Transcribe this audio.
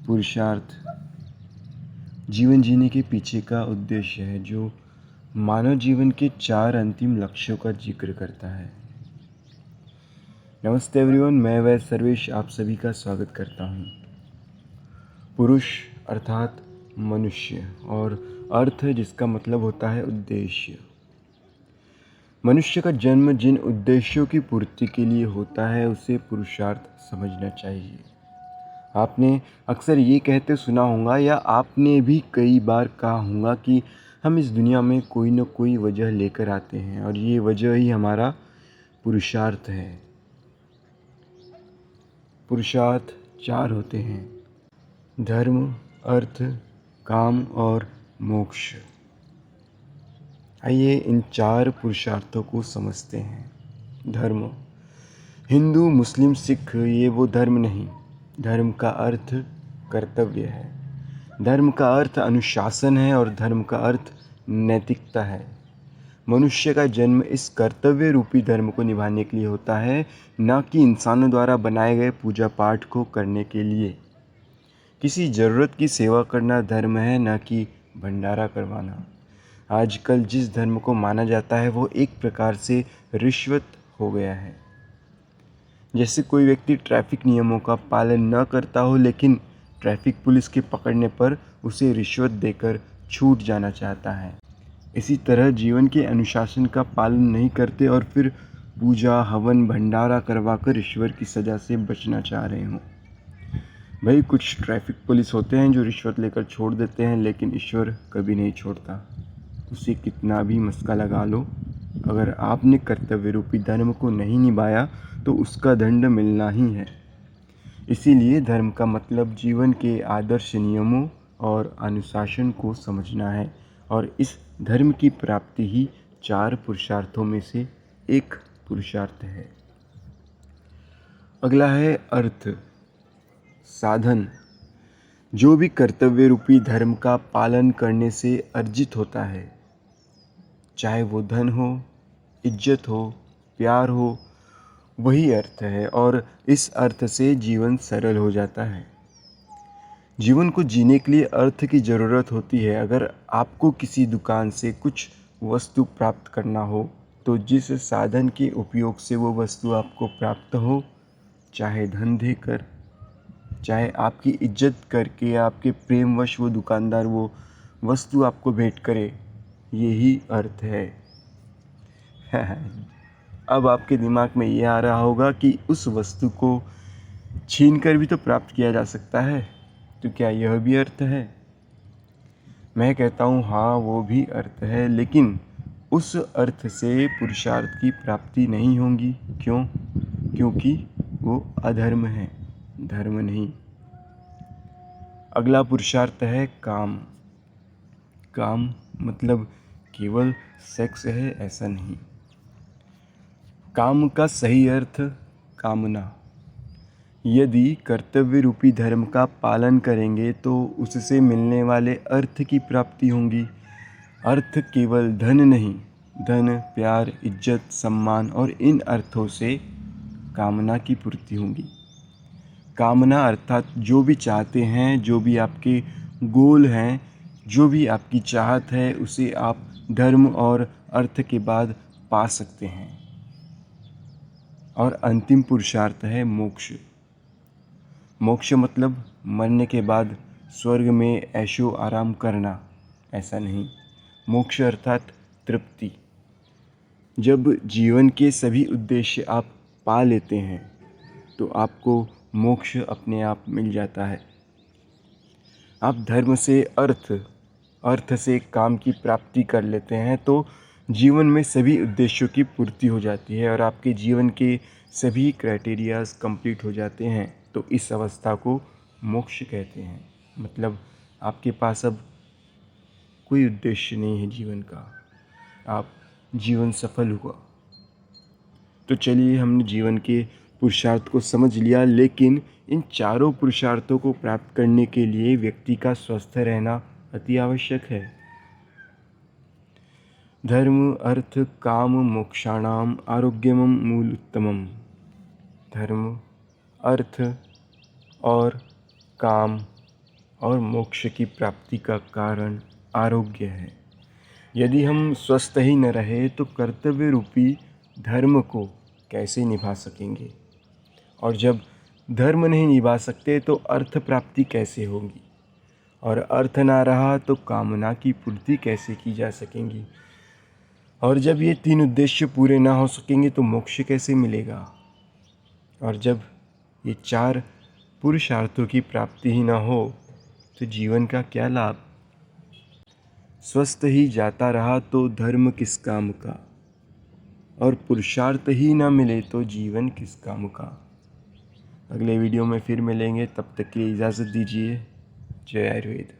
पुरुषार्थ जीवन जीने के पीछे का उद्देश्य है जो मानव जीवन के 4 अंतिम लक्ष्यों का जिक्र करता है। नमस्ते एवरीवन, मैं वैद सर्वेश आप सभी का स्वागत करता हूँ। पुरुष अर्थात मनुष्य और अर्थ जिसका मतलब होता है उद्देश्य। मनुष्य का जन्म जिन उद्देश्यों की पूर्ति के लिए होता है उसे पुरुषार्थ समझना चाहिए। आपने अक्सर ये कहते सुना होगा या आपने भी कई बार कहा होगा कि हम इस दुनिया में कोई न कोई वजह लेकर आते हैं और ये वजह ही हमारा पुरुषार्थ है। पुरुषार्थ 4 होते हैं: धर्म, अर्थ, काम और मोक्ष। आइए इन 4 पुरुषार्थों को समझते हैं। धर्म, हिंदू, मुस्लिम, सिख ये वो धर्म नहीं। धर्म का अर्थ कर्तव्य है। धर्म का अर्थ अनुशासन है और धर्म का अर्थ नैतिकता है। मनुष्य का जन्म इस कर्तव्य रूपी धर्म को निभाने के लिए होता है, न कि इंसानों द्वारा बनाए गए पूजा पाठ को करने के लिए। किसी ज़रूरत की सेवा करना धर्म है, न कि भंडारा करवाना। आजकल जिस धर्म को माना जाता है वो एक प्रकार से रिश्वत हो गया है। जैसे कोई व्यक्ति ट्रैफिक नियमों का पालन न करता हो लेकिन ट्रैफिक पुलिस के पकड़ने पर उसे रिश्वत देकर छूट जाना चाहता है। इसी तरह जीवन के अनुशासन का पालन नहीं करते और फिर पूजा, हवन, भंडारा करवाकर ईश्वर की सज़ा से बचना चाह रहे हों। भाई, कुछ ट्रैफिक पुलिस होते हैं जो रिश्वत लेकर छोड़ देते हैं, लेकिन ईश्वर कभी नहीं छोड़ता। उसे कितना भी मस्का लगा लो, अगर आपने कर्तव्य रूपी धर्म को नहीं निभाया तो उसका दंड मिलना ही है। इसीलिए धर्म का मतलब जीवन के आदर्श नियमों और अनुशासन को समझना है और इस धर्म की प्राप्ति ही 4 पुरुषार्थों में से एक पुरुषार्थ है। अगला है अर्थ, साधन, जो भी कर्तव्य रूपी धर्म का पालन करने से अर्जित होता है, चाहे वो धन हो, इज्जत हो, प्यार हो, वही अर्थ है और इस अर्थ से जीवन सरल हो जाता है। जीवन को जीने के लिए अर्थ की ज़रूरत होती है। अगर आपको किसी दुकान से कुछ वस्तु प्राप्त करना हो तो जिस साधन के उपयोग से वो वस्तु आपको प्राप्त हो, चाहे धन देकर, चाहे आपकी इज्जत करके, आपके प्रेमवश वो दुकानदार वो वस्तु आपको भेंट करे, यही अर्थ है। अब आपके दिमाग में ये आ रहा होगा कि उस वस्तु को छीन कर भी तो प्राप्त किया जा सकता है, तो क्या यह भी अर्थ है? मैं कहता हूँ हाँ, वो भी अर्थ है, लेकिन उस अर्थ से पुरुषार्थ की प्राप्ति नहीं होगी। क्यों? क्योंकि वो अधर्म है, धर्म नहीं। अगला पुरुषार्थ है काम। काम मतलब केवल सेक्स है, ऐसा नहीं। काम का सही अर्थ कामना। यदि कर्तव्य रूपी धर्म का पालन करेंगे तो उससे मिलने वाले अर्थ की प्राप्ति होगी। अर्थ केवल धन नहीं, धन, प्यार, इज्जत, सम्मान और इन अर्थों से कामना की पूर्ति होगी। कामना अर्थात जो भी चाहते हैं, जो भी आपके गोल हैं, जो भी आपकी चाहत है, उसे आप धर्म और अर्थ के बाद पा सकते हैं। और अंतिम पुरुषार्थ है मोक्ष। मोक्ष मतलब मरने के बाद स्वर्ग में ऐशो आराम करना, ऐसा नहीं। मोक्ष अर्थात तृप्ति। जब जीवन के सभी उद्देश्य आप पा लेते हैं तो आपको मोक्ष अपने आप मिल जाता है। आप धर्म से अर्थ, अर्थ से काम की प्राप्ति कर लेते हैं तो जीवन में सभी उद्देश्यों की पूर्ति हो जाती है और आपके जीवन के सभी क्राइटेरियाज कंप्लीट हो जाते हैं। तो इस अवस्था को मोक्ष कहते हैं। मतलब आपके पास अब कोई उद्देश्य नहीं है जीवन का, आप जीवन सफल हुआ। तो चलिए, हमने जीवन के पुरुषार्थ को समझ लिया, लेकिन इन 4 पुरुषार्थों को प्राप्त करने के लिए व्यक्ति का स्वस्थ रहना अति आवश्यक है। धर्म, अर्थ, काम, मोक्षाणाम आरोग्यमं मूलोत्तमम्। धर्म, अर्थ और काम और मोक्ष की प्राप्ति का कारण आरोग्य है। यदि हम स्वस्थ ही न रहे तो कर्तव्य रूपी धर्म को कैसे निभा सकेंगे? और जब धर्म नहीं निभा सकते तो अर्थ प्राप्ति कैसे होगी? और अर्थ ना रहा तो कामना की पूर्ति कैसे की जा सकेंगी? और जब ये तीन उद्देश्य पूरे ना हो सकेंगे तो मोक्ष कैसे मिलेगा? और जब ये चार पुरुषार्थों की प्राप्ति ही ना हो तो जीवन का क्या लाभ? स्वस्थ ही जाता रहा तो धर्म किस काम का, और पुरुषार्थ ही ना मिले तो जीवन किस काम का। अगले वीडियो में फिर मिलेंगे, तब तक के लिए इजाज़त दीजिए। जय आयुर्वेद।